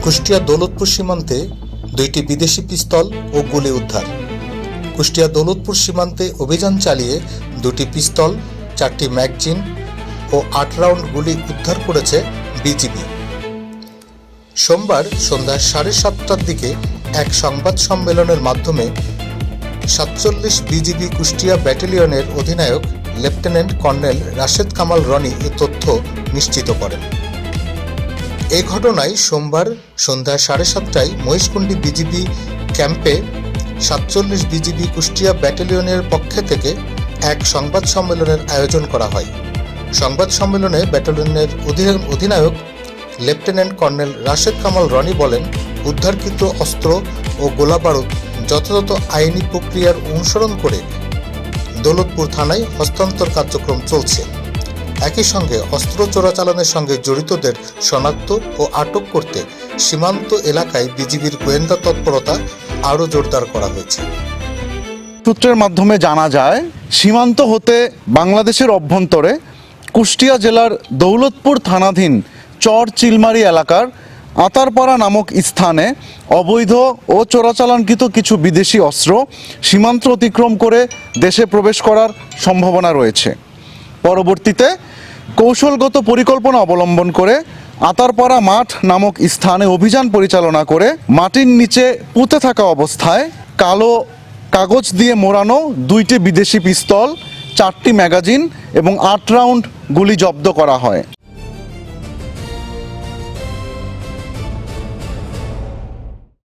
কুষ্টিয়া দৌলতপুর সীমান্তে দুইটি বিদেশি পিস্তল ও গুলি উদ্ধার। কুষ্টিয়া দৌলতপুর সীমান্তে অভিযান চালিয়ে দুটি পিস্তল, 4টি ম্যাগজিন ও 8 রাউন্ড গুলি উদ্ধার করেছে বিজিবি। সোমবার সন্ধ্যা 7:30টার দিকে এক সংবাদ সম্মেলনের মাধ্যমে 47 বিজিবি কুষ্টিয়া ব্যাটালিয়নের অধিনায়ক লেফটেন্যান্ট কর্নেল রাশেদ কামাল রনি এ তথ্য নিশ্চিত করেন। এই ঘটনায় সোমবার সন্ধ্যা 7:30টায় মহিষকুণ্ডী বিজিবি ক্যাম্পে 47 বিজিবি কুষ্টিয়া ব্যাটালিয়নের পক্ষ থেকে এক সংবাদ সম্মেলনের আয়োজন করা হয়। সংবাদ সম্মেলনে ব্যাটালিয়নের অধিনায়ক লেফটেন্যান্ট কর্নেল রাশেদ কামাল রনি বলেন, উদ্ধারকৃত অস্ত্র ও গোলাবারুদ যথাযথ আইনি প্রক্রিয়ার অনুসরণ করে দৌলতপুর থানায় হস্তান্তর কার্যক্রম চলছে। একই সঙ্গে অস্ত্র চোরাচালানের সঙ্গে জড়িতদের শনাক্ত ও আটক করতে সীমান্ত এলাকায় বিজিবির গোয়েন্দা তৎপরতা আরও জোরদার করা হয়েছে। সূত্রের মাধ্যমে জানা যায়, সীমান্ত হতে বাংলাদেশের অভ্যন্তরে কুষ্টিয়া জেলার দৌলতপুর থানাধীন চর চিলমারি এলাকার আতারপাড়া নামক স্থানে অবৈধ ও চোরাচালানকৃত কিছু বিদেশি অস্ত্র সীমান্ত অতিক্রম করে দেশে প্রবেশ করার সম্ভাবনা রয়েছে। পরবর্তীতে কৌশলগত পরিকল্পনা অবলম্বন করে আতারপাড়া মাঠ নামক স্থানে অভিযান পরিচালনা করে মাটির নিচে পুঁতে থাকা অবস্থায় কালো কাগজ দিয়ে মোড়ানো 2টি বিদেশি পিস্তল, 4টি ম্যাগাজিন এবং 8 রাউন্ড গুলি জব্দ করা হয়।